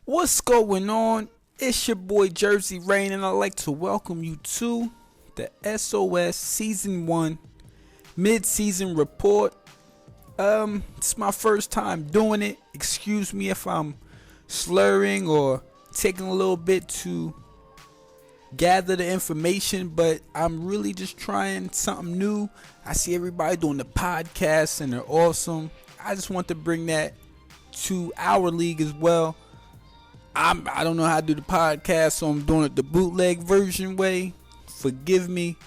What's going on? It's your boy Jersey Rain, and I'd like to welcome you to the SOS Season 1 Midseason Report. It's my first time doing it. Excuse me if I'm slurring or taking a little bit to gather the information, but I'm really just trying something new. I see everybody doing the podcast and they're awesome. I just want to bring that to our league as well. I don't know how to do the podcast, so I'm doing it the bootleg version way. Forgive me,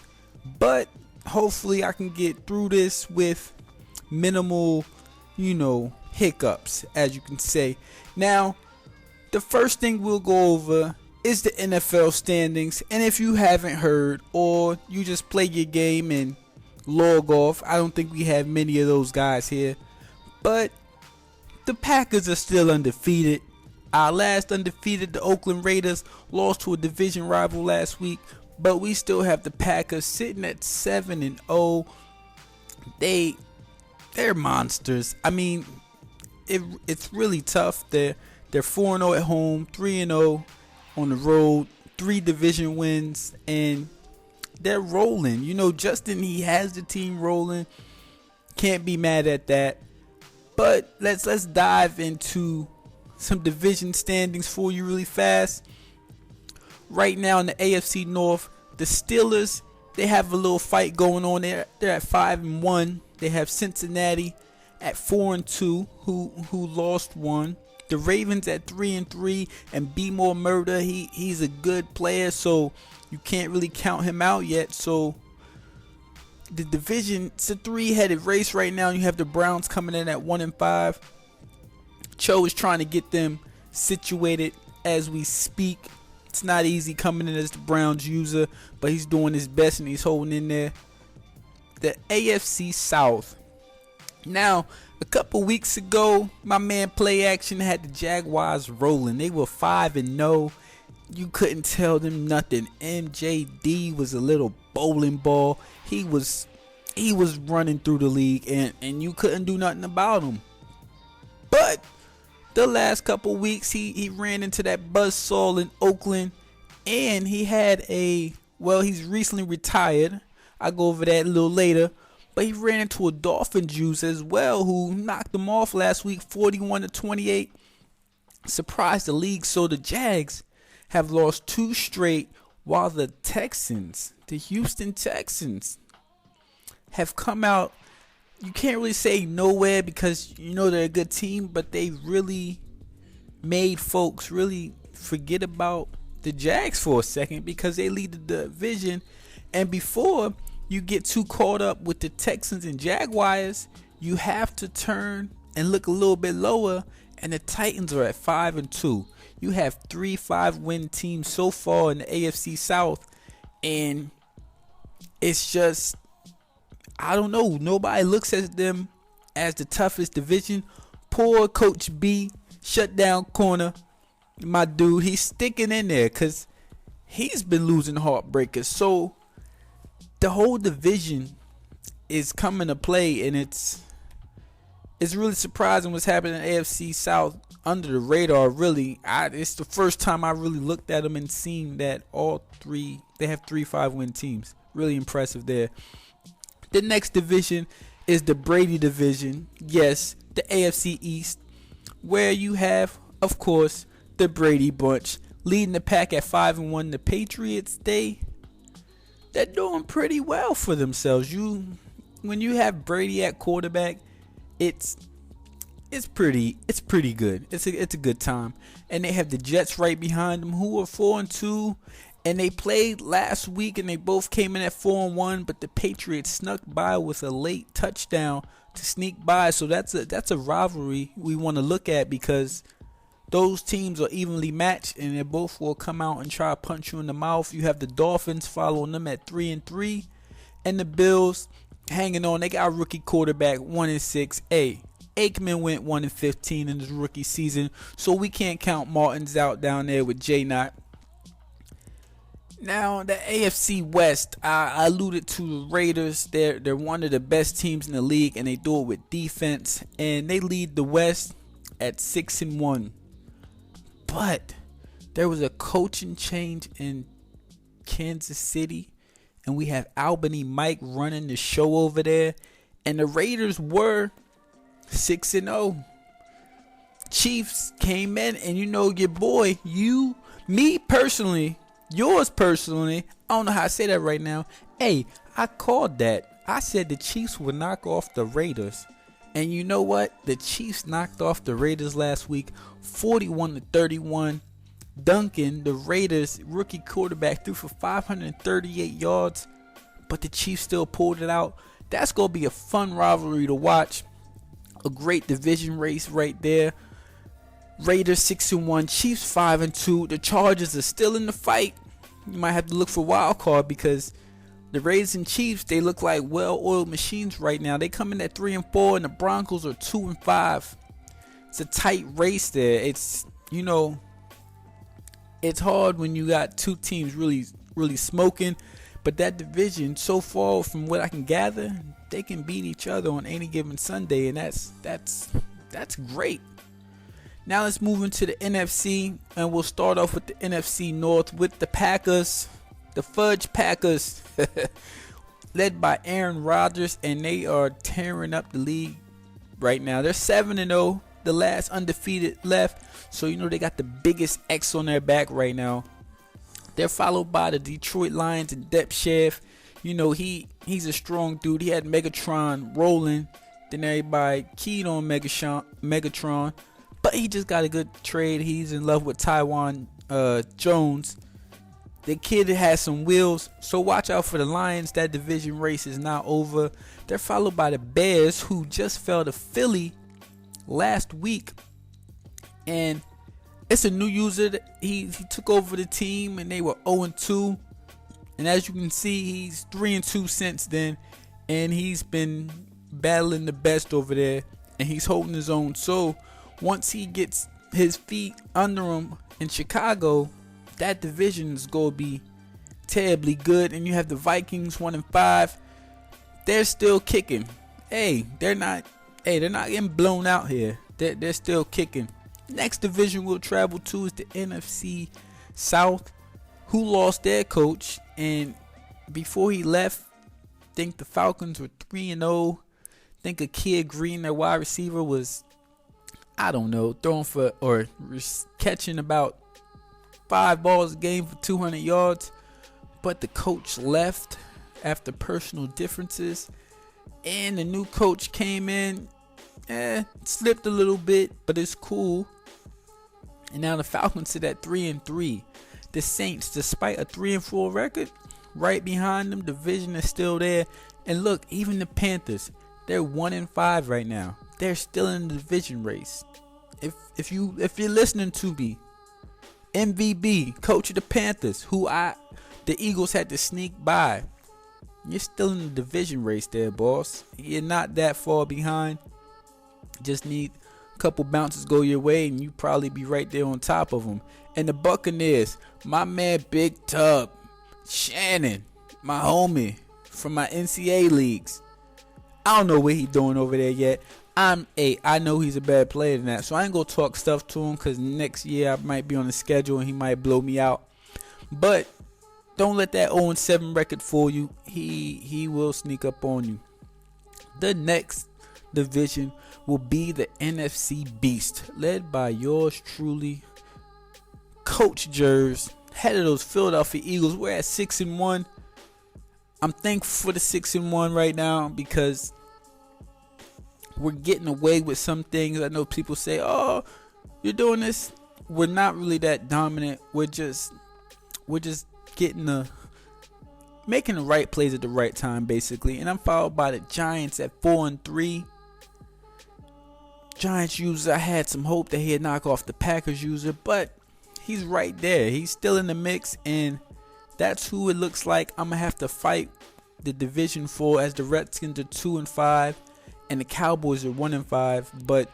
but hopefully I can get through this with minimal, hiccups, as you can say. Now, the first thing we'll go over is the NFL standings, and if you haven't heard or you just play your game and log off, I don't think we have many of those guys here, but the Packers are still undefeated. Our last undefeated, the Oakland Raiders, lost to a division rival last week, but we still have the Packers sitting at 7-0. They're monsters. I mean, it's really tough. They're 4-0 at home, 3-0 on the road, 3 division wins, and they're rolling. Justin, he has the team rolling. Can't be mad at that. But let's dive into some division standings for you really fast. Right now in the AFC North, the Steelers, they have a little fight going on there. They're at 5-1. They have Cincinnati at 4-2, who lost one. The Ravens at 3-3, and B More Murder, he's a good player, so you can't really count him out yet. So the division, it's a 3-headed race right now. You have the Browns coming in at 1-5. Cho is trying to get them situated as we speak. It's not easy coming in as the Browns user, but he's doing his best and he's holding in there. The AFC South. Now, a couple weeks ago, my man Play Action had the Jaguars rolling. They were 5-0. You couldn't tell them nothing. MJD was a little bowling ball. He was running through the league, and you couldn't do nothing about him. But the last couple weeks, he ran into that buzzsaw in Oakland, and he had he's recently retired. I'll go over that a little later. But he ran into a Dolphins user as well, who knocked him off last week, 41-28. Surprised the league. So the Jags have lost 2 straight, while the Houston Texans, have come out. You can't really say nowhere because they're a good team, but they really made folks really forget about the Jags for a second because they lead the division. And before you get too caught up with the Texans and Jaguars, you have to turn and look a little bit lower, and the Titans are at 5-2. You have 3 5-win teams so far in the AFC South, and it's just, I don't know. Nobody looks at them as the toughest division. Poor Coach B, shutdown corner, my dude. He's sticking in there because he's been losing heartbreakers. So the whole division is coming to play, and it's really surprising what's happening in the AFC South under the radar. Really, it's the first time I really looked at them and seen that they have 3 5-win teams. Really impressive there. The next division is the Brady division. Yes, the AFC East, where you have, of course, the Brady bunch leading the pack at 5-1. The Patriots, they're doing pretty well for themselves. When you have Brady at quarterback, it's pretty good. It's a good time. And they have the Jets right behind them, who are 4-2. And they played last week, and they both came in at 4-1. But the Patriots snuck by with a late touchdown to sneak by. So that's a rivalry we want to look at because those teams are evenly matched, and they both will come out and try to punch you in the mouth. You have the Dolphins following them at 3-3, and the Bills hanging on. They got a rookie quarterback, 1-6. Aikman went 1-15 in his rookie season, so we can't count Martins out down there with J-Knot. Now, the AFC West, I alluded to the Raiders. They're one of the best teams in the league, and they do it with defense. And they lead the West at 6-1. But there was a coaching change in Kansas City, and we have Albany Mike running the show over there, and the Raiders were 6-0. Chiefs came in, and your boy, yours personally, I don't know how I say that right now. Hey, I called that. I said the Chiefs would knock off the Raiders. And you know what? The Chiefs knocked off the Raiders last week, 41-31. Duncan, the Raiders rookie quarterback, threw for 538 yards, but the Chiefs still pulled it out. That's going to be a fun rivalry to watch. A great division race right there. Raiders 6-1, Chiefs 5-2. The Chargers are still in the fight. You might have to look for a wild card because the Raiders and Chiefs, they look like well-oiled machines right now. They come in at 3-4, and the Broncos are 2-5. It's a tight race there. It's it's hard when you got two teams really, really smoking. But that division, so far from what I can gather, they can beat each other on any given Sunday, and that's great. Now let's move into the NFC, and we'll start off with the NFC North with the Packers, the Fudge Packers, led by Aaron Rodgers, and they are tearing up the league right now. They're 7-0, the last undefeated left, so they got the biggest X on their back right now. They're followed by the Detroit Lions and Dep Chef. He's a strong dude. He had Megatron rolling, then everybody keyed on Megatron. But he just got a good trade. He's in love with Taiwan Jones. The kid has some wheels. So watch out for the Lions. That division race is not over. They're followed by the Bears, who just fell to Philly last week. And it's a new user. He took over the team, and they were 0-2. And as you can see, he's 3-2 since then. And he's been battling the best over there. And he's holding his own. So once he gets his feet under him in Chicago, that division is going to be terribly good. And you have the Vikings 1-5. They're still kicking. They're not getting blown out here. They're still kicking. Next division we'll travel to is the NFC South, who lost their coach. And before he left, I think the Falcons were 3-0. I think Akir Green, their wide receiver, was, throwing for or catching about 5 balls a game for 200 yards. But the coach left after personal differences. And the new coach came in, slipped a little bit, but it's cool. And now the Falcons sit at 3-3. The Saints, despite a 3-4 record, right behind them, division is still there. And look, even the Panthers, they're 1-5 right now. They're still in the division race. If you're listening to me, MVB, coach of the Panthers, the Eagles had to sneak by. You're still in the division race there, boss. You're not that far behind. Just need a couple bounces go your way, and you probably be right there on top of them. And the Buccaneers, my man Big Tub, Shannon, my homie from my NCAA leagues. I don't know what he's doing over there yet. I know he's a bad player than that, so I ain't gonna talk stuff to him because next year I might be on the schedule and he might blow me out. But don't let that 0-7 record fool you. He will sneak up on you. The next division will be the NFC Beast, led by yours truly, Coach Jers, head of those Philadelphia Eagles. We're at 6-1. I'm thankful for the 6-1 right now because we're getting away with some things. I know people say, "Oh, you're doing this." We're not really that dominant. We're just making the right plays at the right time, basically. And I'm followed by the Giants at 4-3. Giants user, I had some hope that he'd knock off the Packers user, but he's right there. He's still in the mix, and that's who it looks like I'm gonna have to fight the division for, as the Redskins are 2-5 and the Cowboys are 1-5. But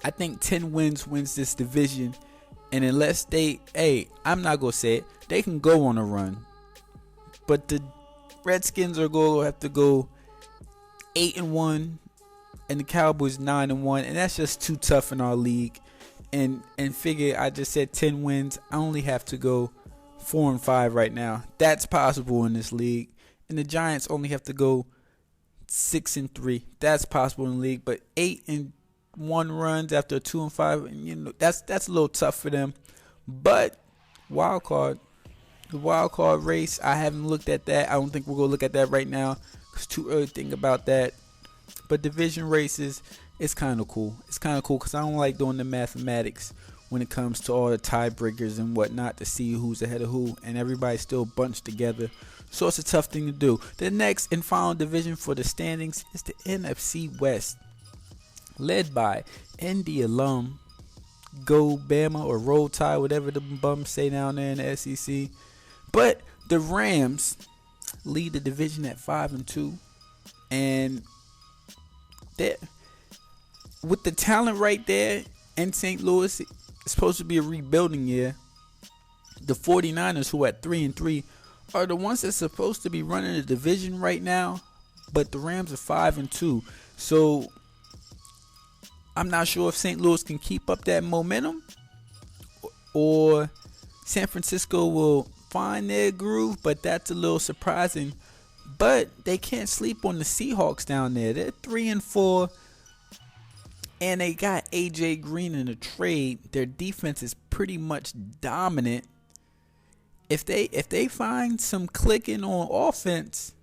I think 10 wins this division, and unless I'm not gonna say it, they can go on a run, but the Redskins are going to have to go 8-1. And the Cowboys 9-1, and that's just too tough in our league. and figure I just said 10 wins. I only have to go 4-5 right now. That's possible in this league. And the Giants only have to go 6-3. That's possible in the league. But 8-1 runs after 2-5, and that's a little tough for them. But the wild card race, I haven't looked at that. I don't think we're gonna look at that right now. It's too early to think about that. But division races, it's kind of cool. It's kind of cool because I don't like doing the mathematics when it comes to all the tiebreakers and whatnot to see who's ahead of who, and everybody's still bunched together. So it's a tough thing to do. The next and final division for the standings is the NFC West, led by Indy alum, Go Bama, or Roll Tide, whatever the bums say down there in the SEC. But the Rams lead the division at 5-2, and with the talent right there in St. Louis, it's supposed to be a rebuilding year. The 49ers, who at 3-3, are the ones that's supposed to be running the division right now, but the Rams are 5-2. So I'm not sure if St. Louis can keep up that momentum, or San Francisco will find their groove, but that's a little surprising. But they can't sleep on the Seahawks down there. They're 3-4, and they got AJ Green in a trade. Their defense is pretty much dominant. If they find some clicking on offense,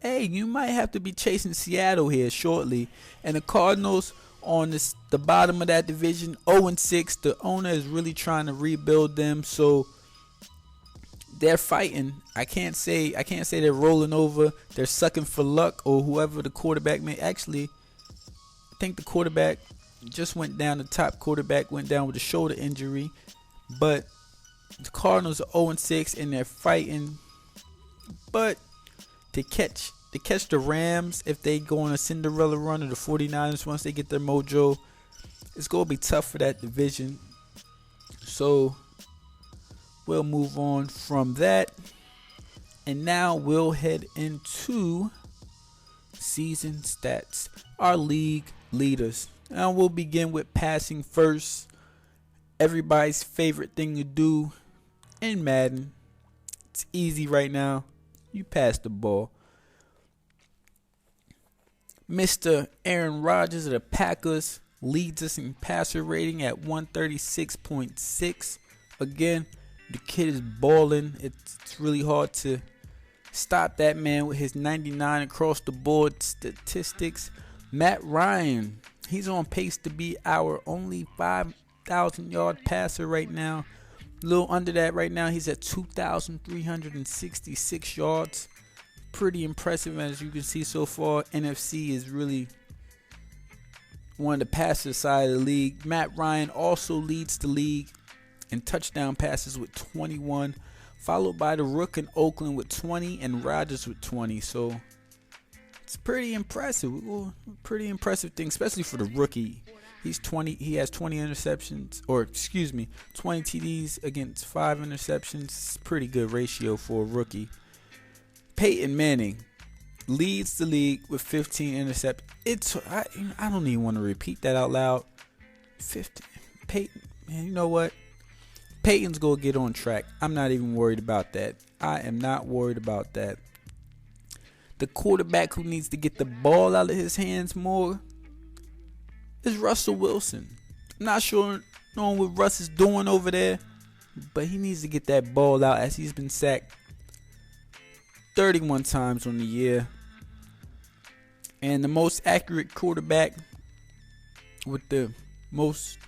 hey, you might have to be chasing Seattle here shortly. And the Cardinals on the bottom of that division, 0-6. The owner is really trying to rebuild them, so they're fighting. I can't say they're rolling over. They're sucking for luck, or whoever the quarterback may. Actually, I think the quarterback just went down. The top quarterback went down with a shoulder injury, but the Cardinals are 0-6 and they're fighting. But to catch the Rams, if they go on a Cinderella run, or the 49ers once they get their mojo, it's going to be tough for that division. So we'll move on from that. And now we'll head into season stats. Our league leaders. And we'll begin with passing first. Everybody's favorite thing to do in Madden. It's easy right now. You pass the ball. Mr. Aaron Rodgers of the Packers leads us in passer rating at 136.6. Again, the kid is balling. It's really hard to stop that man with his 99 across the board statistics. Matt Ryan, he's on pace to be our only 5,000-yard passer right now. A little under that right now. He's at 2,366 yards. Pretty impressive, as you can see so far. NFC is really one of the passer side of the league. Matt Ryan also leads the league in touchdown passes with 21, followed by the Rook in Oakland with 20 and Rodgers with 20. So it's pretty impressive. Pretty impressive thing, especially for the rookie. He has 20 interceptions, 20 TDs against 5 interceptions. It's a pretty good ratio for a rookie. Peyton Manning leads the league with 15 interceptions. I don't even want to repeat that out loud. 15. Peyton, man, you know what? Peyton's going to get on track. I'm not even worried about that. I am not worried about that. The quarterback who needs to get the ball out of his hands more is Russell Wilson. I'm not sure knowing what Russ is doing over there, but he needs to get that ball out, as he's been sacked 31 times on the year. And the most accurate quarterback with the most,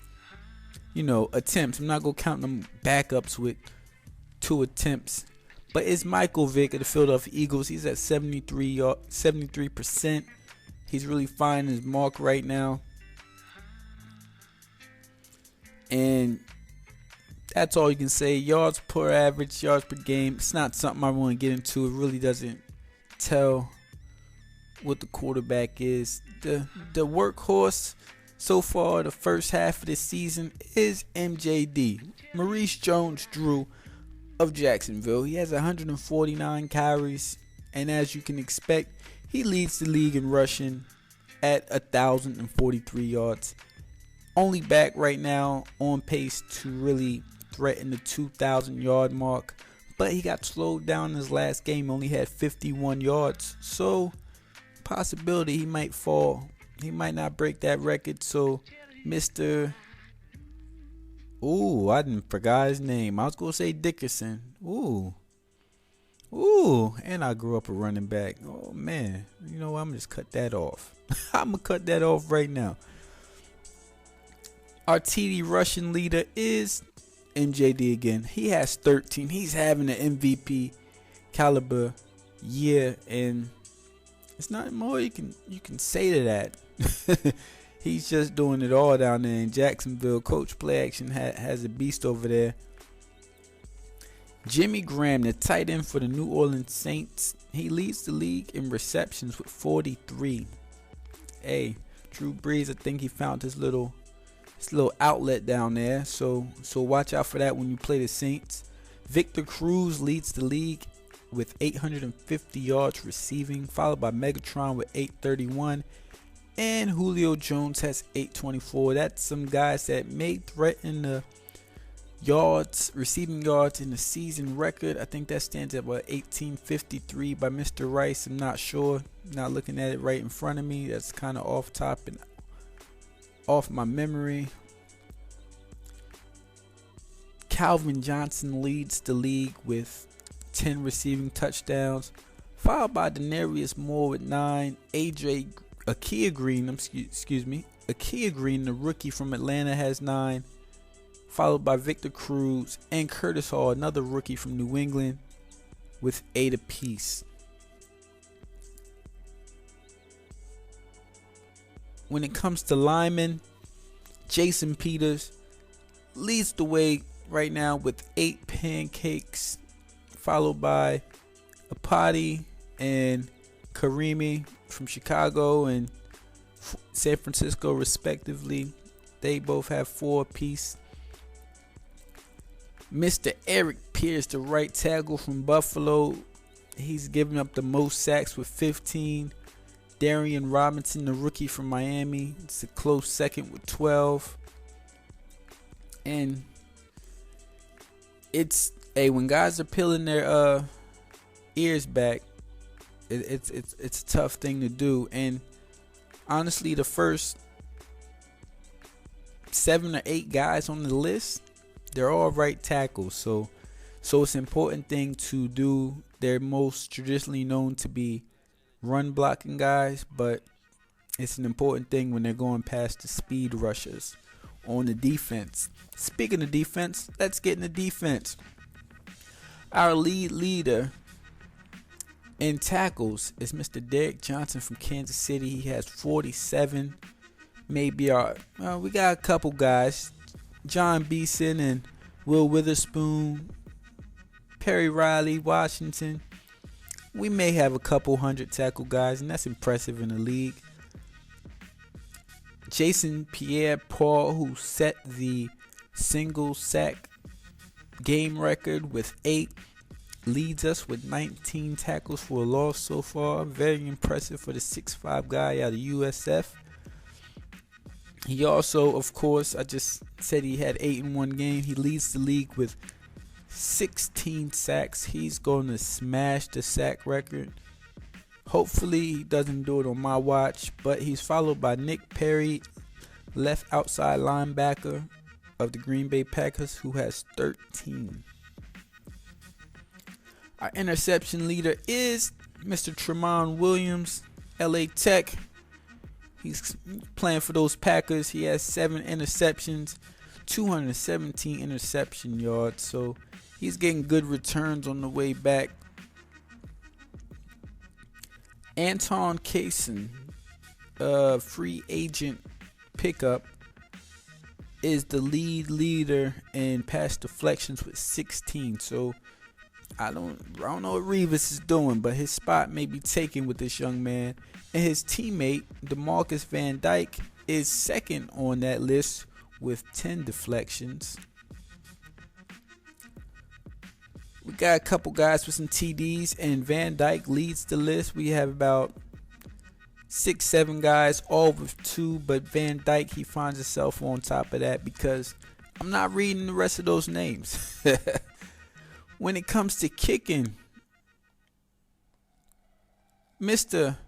attempts. I'm not going to count them backups with 2 attempts. But it's Michael Vick of the Philadelphia Eagles. He's at 73%. He's really finding his mark right now. And that's all you can say. Yards per average, yards per game. It's not something I want to get into. It really doesn't tell what the quarterback is. The workhorse so far, the first half of the season, is MJD. Maurice Jones-Drew of Jacksonville. He has 149 carries. And as you can expect, he leads the league in rushing at 1,043 yards. only back right now on pace to really threaten the 2,000 yard mark, but he got slowed down in his last game, only had 51 yards, so possibility he might fall. He might not break that record. So Mr. I didn't forgot his name. I was gonna say Dickerson. And I grew up a running back. Oh man, you know what? I'm gonna just cut that off. I'm gonna cut that off right now. Our TD rushing leader is MJD again. He has 13. He's having an MVP caliber year, and it's not more you can say to that. He's just doing it all down there in Jacksonville. Coach Play Action has a beast over there. Jimmy Graham, the tight end for the New Orleans Saints, he leads the league in receptions with 43. Hey, Drew Brees, I think he found his little outlet down there. So watch out for that when you play the Saints. Victor Cruz leads the league with 850 yards receiving, followed by Megatron with 831. And Julio Jones has 824. That's some guys that may threaten the receiving yards in the season record. I think that stands at 1853 by Mr. Rice. I'm not sure. Not looking at it right in front of me. That's kind of off top and off my memory. Calvin Johnson leads the league with 10 receiving touchdowns, followed by Denarius Moore with 9. Akia Green, the rookie from Atlanta, has 9, followed by Victor Cruz and Curtis Hall, another rookie from New England, with 8 apiece. When it comes to linemen, Jason Peters leads the way right now with 8 pancakes, followed by Apati and Karimi from Chicago and San Francisco respectively. They both have 4 apiece. Mr. Eric Pierce, the right tackle from Buffalo, he's given up the most sacks with 15. Darian Robinson, the rookie from Miami, it's a close second with 12. And when guys are peeling their ears back, it's a tough thing to do. And honestly, the first 7 or 8 guys on the list, they're all right tackles. So it's an important thing to do. They're most traditionally known to be run blocking guys, but it's an important thing when they're going past the speed rushers on the defense. Speaking of defense, let's get in the defense. Our leader in tackles is Mr. Derek Johnson from Kansas City. He has 47. We got a couple guys, John Beeson and Will Witherspoon, Perry Riley, Washington. We may have a couple hundred tackle guys, and that's impressive in the league. Jason Pierre-Paul, who set the single sack game record with 8, leads us with 19 tackles for a loss so far. Very impressive for the 6'5" guy out of USF. He also, of course, I just said he had 8 in one game. He leads the league with 16 sacks. He's going to smash the sack record. Hopefully he doesn't do it on my watch, but he's followed by Nick Perry, left outside linebacker of the Green Bay Packers, who has 13. Our interception leader is Mr. Tremont Williams, LA Tech. He's playing for those Packers. He has 7 interceptions, 217 interception yards. So he's getting good returns on the way back. Anton Kaysen, free agent pickup, is the leader in pass deflections with 16. So I don't know what Revis is doing, but his spot may be taken with this young man. And his teammate, DeMarcus Van Dyke, is second on that list with 10 deflections. We got a couple guys with some TDs, and Van Dyke leads the list. We have about 6, 7 guys, all with 2, but Van Dyke, he finds himself on top of that because I'm not reading the rest of those names. When it comes to kicking, Mr.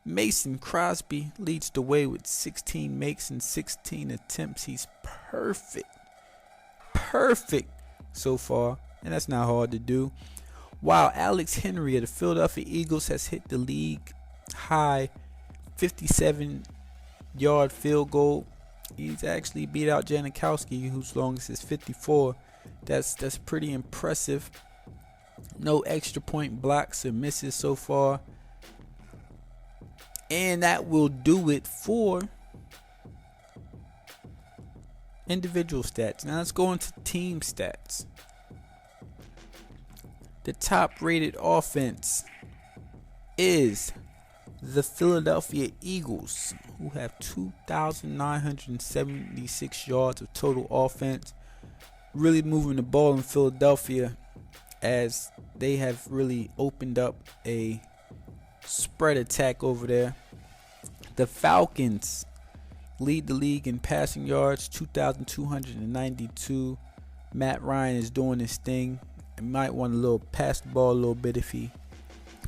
Mason Crosby leads the way with 16 makes and 16 attempts. He's perfect so far, and that's not hard to do. While Alex Henry of the Philadelphia Eagles has hit the league high 57-yard field goal. He's actually beat out Janikowski, whose longest is 54. That's pretty impressive. No extra point blocks or misses so far. And that will do it for individual stats. Now let's go into team stats. The top rated offense is the Philadelphia Eagles, who have 2,976 yards of total offense. Really moving the ball in Philadelphia, as they have really opened up a spread attack over there. The Falcons lead the league in passing yards, 2,292. Matt Ryan is doing his thing. He might want to pass the ball a little bit if he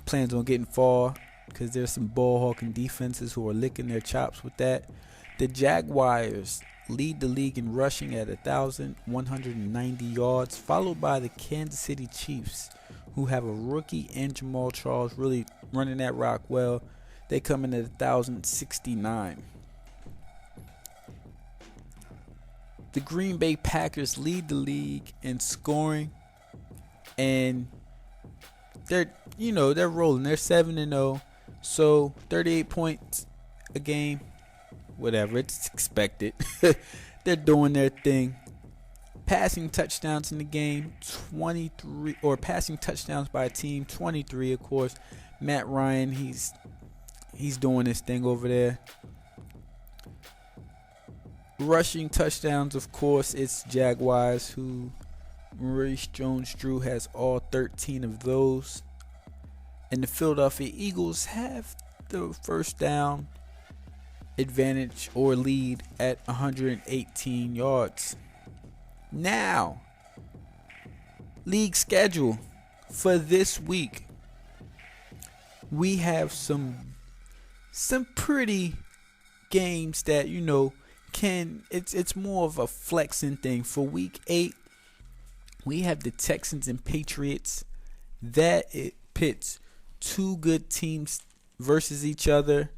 plans on getting far, because there's some ball hawking defenses who are licking their chops with that. The Jaguars lead the league in rushing at 1,190 yards, followed by the Kansas City Chiefs, who have a rookie and Jamal Charles really running that rock well. They come in at 1,069. The Green Bay Packers lead the league in scoring, and they're rolling. They're 7-0, so 38 points a game. Whatever, it's expected. They're doing their thing. Passing touchdowns in the game, 23, or passing touchdowns by a team, 23, of course. Matt Ryan, he's doing his thing over there. Rushing touchdowns, of course, it's Jaguars, who Maurice Jones-Drew has all 13 of those. And the Philadelphia Eagles have the first down advantage or lead at 118 yards. Now, league schedule for this week. We have some pretty games that it's more of a flexing thing. For week 8, we have the Texans and Patriots. That it pits two good teams versus each other.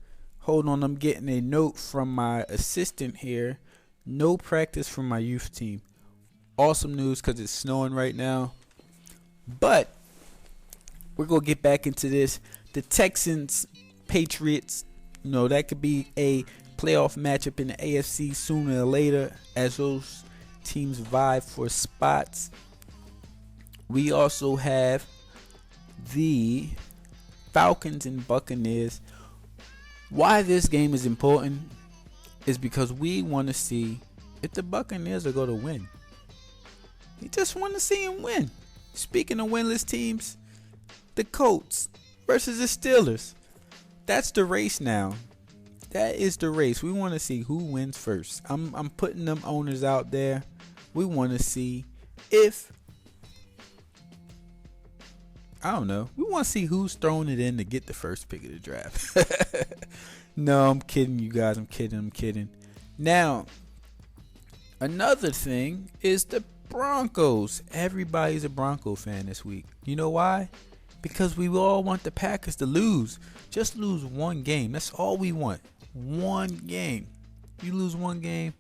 Hold on, I'm getting a note from my assistant here. No practice from my youth team. Awesome news, because it's snowing right now. But we're going to get back into this. The Texans, Patriots, that could be a playoff matchup in the AFC sooner or later, as those teams vie for spots. We also have the Falcons and Buccaneers. Why this game is important is because we want to see if the Buccaneers are going to win. We just want to see them win. Speaking of winless teams, the Colts versus the Steelers. That's the race now. That is the race. We want to see who wins first. I'm putting them owners out there. We want to see if, I don't know. We want to see who's throwing it in to get the first pick of the draft. No, I'm kidding, you guys. I'm kidding. Now, another thing is the Broncos. Everybody's a Bronco fan this week. You know why? Because we all want the Packers to lose. Just lose one game. That's all we want. One game. You lose one game,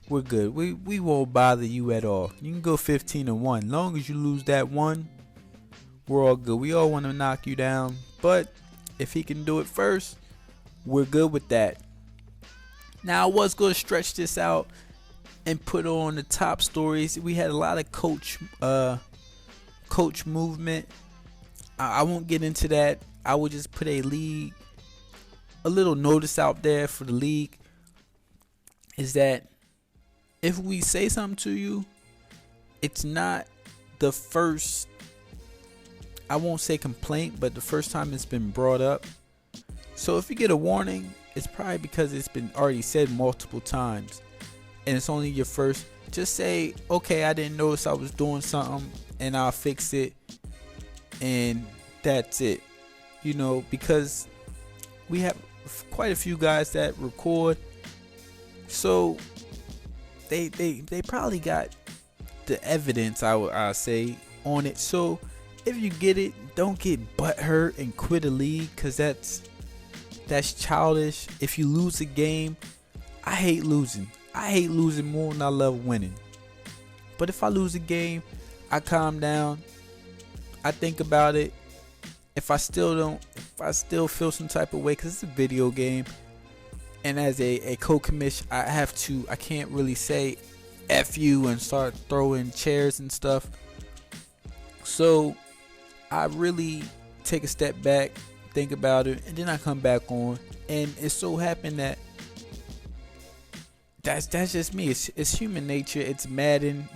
we're good. We won't bother you at all. You can go 15-1. Long as you lose that one, we're all good. We all want to knock you down, but if he can do it first, we're good with that. Now, I was going to stretch this out and put on the top stories. We had a lot of coach movement. I won't get into that. I will just put a little notice out there for the league, is that if we say something to you, it's not the first, I won't say complaint, but the first time it's been brought up. So if you get a warning, it's probably because it's been already said multiple times and it's only your first. Just say, okay, I didn't notice I was doing something and I'll fix it, and that's it. Because we have quite a few guys that record, so they probably got the evidence, I say, on it. So if you get it, don't get butthurt and quit a league, because that's childish. If you lose a game, I hate losing more than I love winning. But if I lose a game, I calm down, I think about it. If I still feel some type of way, because it's a video game, and as a co-commish, I can't really say F you and start throwing chairs and stuff. So I really take a step back, think about it, and then I come back on. And it so happened that that's just me. It's human nature. It's Madden.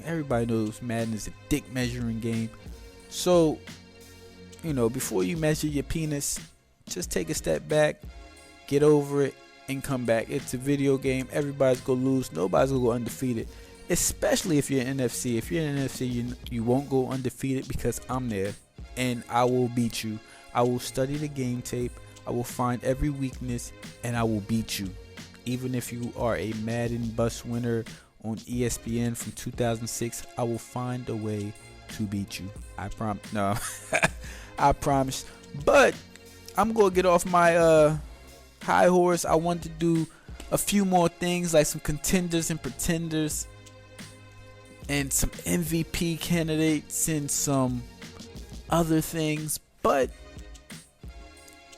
Everybody knows Madden is a dick measuring game. So, before you measure your penis, just take a step back, get over it, and come back. It's a video game. Everybody's gonna lose. Nobody's gonna go undefeated. Especially if you're in NFC. If you're in NFC, you won't go undefeated, because I'm there and I will beat you. I will study the game tape. I will find every weakness and I will beat you. Even if you are a Madden bus winner on ESPN from 2006, I will find a way to beat you. I promise. No, I promise. But I'm gonna get off my high horse. I want to do a few more things, like some contenders and pretenders, and some MVP candidates, and some other things. But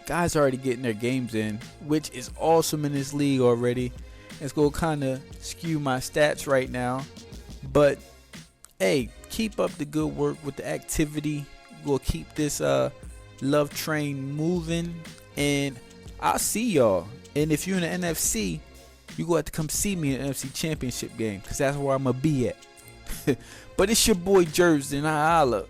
guys are already getting their games in, which is awesome in this league already. It's gonna kind of skew my stats right now, but hey, keep up the good work with the activity. We'll keep this love train moving, and I'll see y'all. And if you're in the NFC, you gonna have to come see me in the NFC Championship game, because that's where I'm gonna be at. But it's your boy Jersey, and I holla.